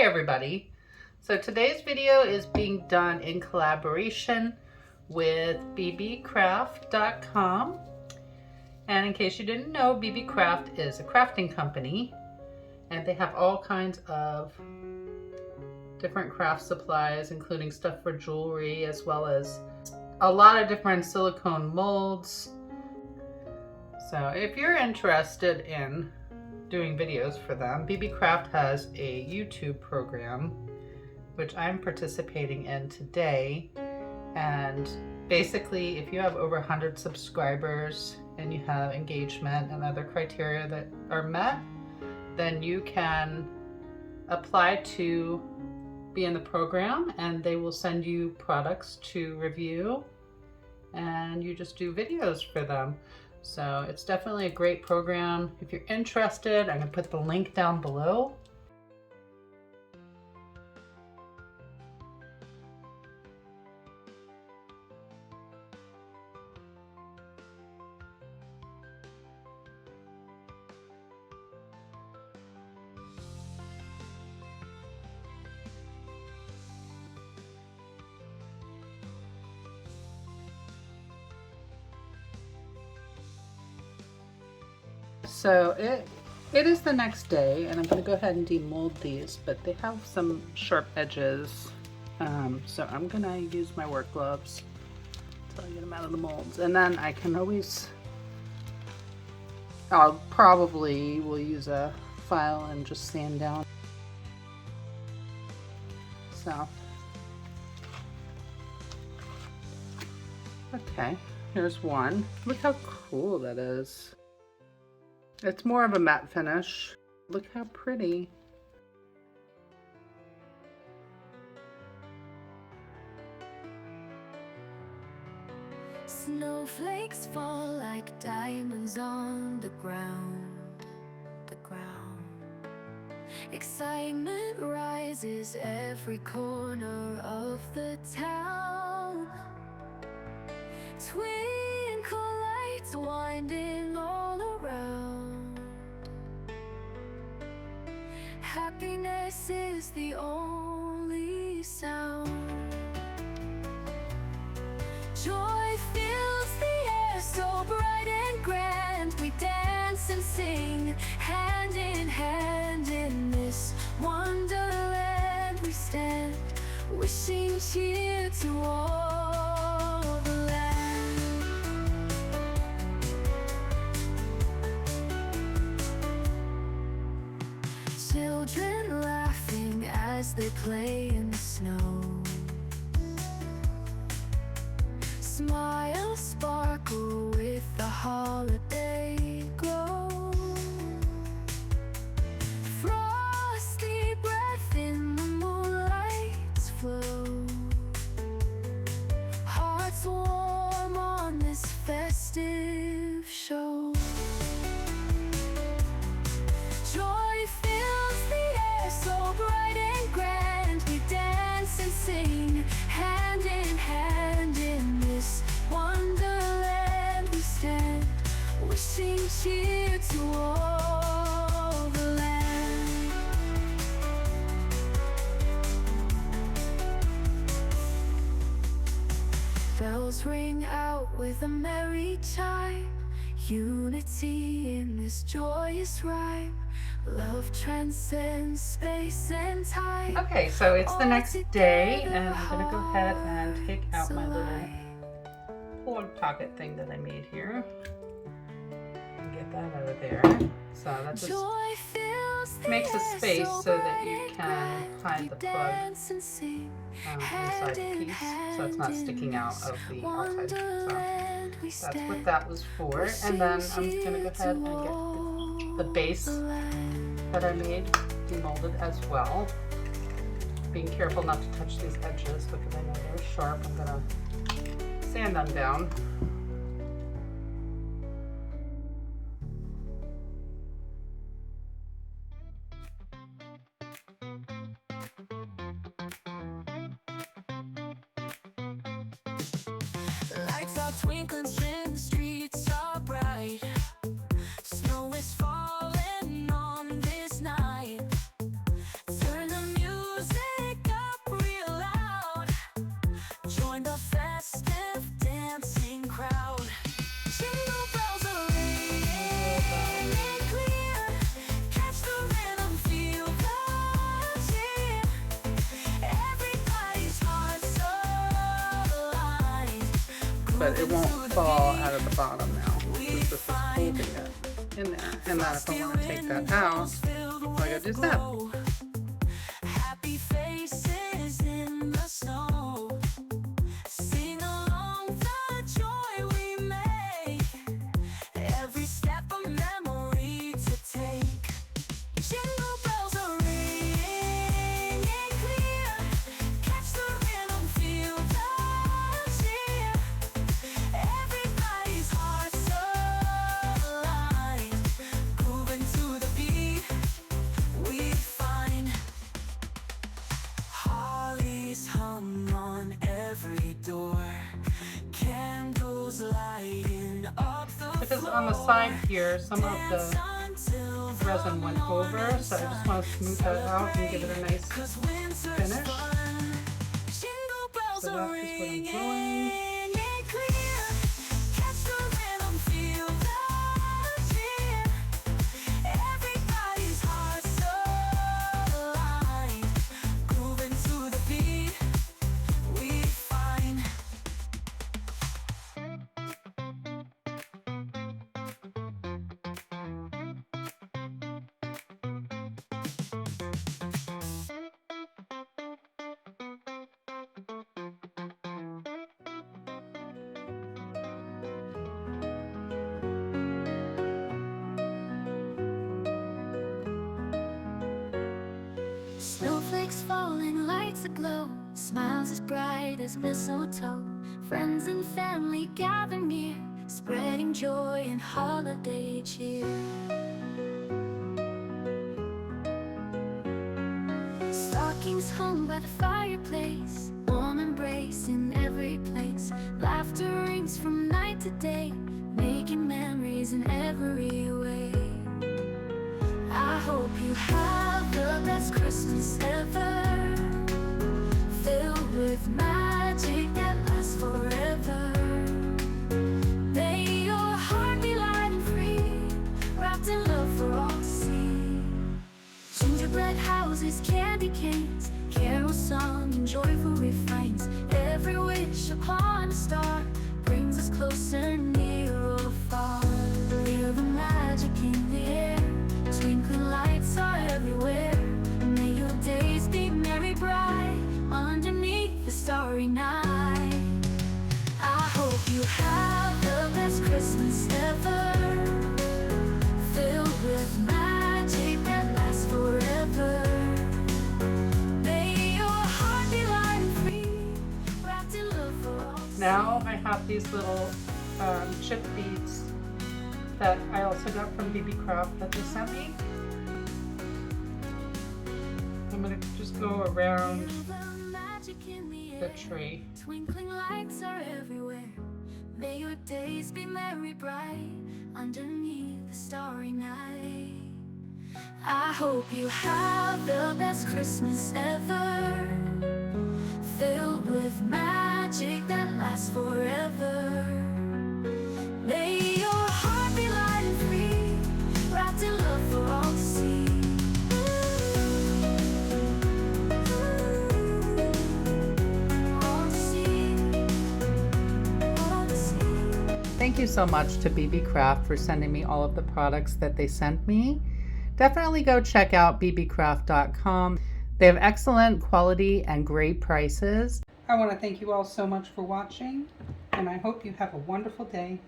Hi everybody. So today's video is being done in collaboration with Beebeecraft.com. And in case you didn't know, Beebeecraft is a crafting company and they have all kinds of different craft supplies, including stuff for jewelry, as well as a lot of different silicone molds. So if you're interested in doing videos for them, Beebeecraft has a YouTube program which I'm participating in today. And basically, if you have over 100 subscribers and you have engagement and other criteria that are met, then you can apply to be in the program and they will send you products to review and you just do videos for them. So it's definitely a great program. If you're interested, I'm going to put the link down below. So it is the next day and I'm going to go ahead and demold these, but they have some sharp edges. So I'm going to use my work gloves until I get them out of the molds. And then I can always, will use a file and just sand down. So, okay, here's one. Look how cool that is. It's more of a matte finish. Look how pretty. Snowflakes fall like diamonds on the ground. Excitement rises every corner of the town. Twinkle lights winding all around. Happiness is the only sound. Joy fills the air so bright and grand. We dance and sing hand in hand in this wonderland. We stand wishing cheer to all the land. Children laughing as they play in the snow. Smiles sparkle with the holiday glow. Frosty breath in the moonlight's flow. Hearts warm on this festive show. Joy fills the air so bright and grand. We dance and sing hand in hand in this wonderland. We stand wishing cheer to all the land. Bells ring out with a merry chime. Unity in this joyous rhyme. Love transcends space and time. Okay, so it's the next day and I'm going to go ahead and take out my little plug pocket thing that I made here and get that out of there. So that just makes a space so that you can hide the plug inside the piece so it's not sticking out of the outside. So that's what that was for. And then I'm going to go ahead and get the base that I made demolded as well. Being careful not to touch these edges because I know they're sharp. I'm going to sand them down. Lights are twinkling and the streets are bright. Snow is falling on this night. Turn the music but it won't fall out of the bottom now. This is holding it in there. And then if I want to take that out, all I gotta do is that. Happy faces in the snow. Sing along the joy we make. Every step a memory to take. Jingle bells are ringing clear. Catch the rhythm, feel the cheer. Everybody's hearts aligned, grooving to the beat we find. Hollies hung on every door, candles lighting up the Because on the side here, some of the resin went over, so I just want to smooth that out and give it a nice finish. So that's just what I'm doing. Snowflakes falling, lights aglow, smiles as bright as mistletoe. Friends and family gather near, spreading joy and holiday cheer. Stockings hung by the fireplace, warm embrace in every place. Laughter rings from night to day, making memories in every way. I hope you have the best Christmas ever, filled with magic that lasts forever. May your heart be light and free, wrapped in love for all to see. Gingerbread houses, candy canes, carol song and joyful refrains. Every wish upon a star brings us closer, near or far. Feel the magic in the air, twinkling lights are everywhere. May your days be merry bright underneath the starry night. I hope you have the best Christmas ever, filled with magic that lasts forever. May your heart be light and free, wrapped in love for all. Now I have these little chip beads that I also got from Beebeecraft that they sent me. I'm going to just go around the tree. Twinkling lights are everywhere. May your days be merry bright underneath the starry night. I hope you have the best Christmas ever, filled with magic that lasts forever. May your heart be light and free, wrapped in love for all to see. All to see, all to see. Thank you so much to Beebeecraft for sending me all of the products that they sent me. Definitely go check out beebeecraft.com. They have excellent quality and great prices. I want to thank you all so much for watching, and I hope you have a wonderful day.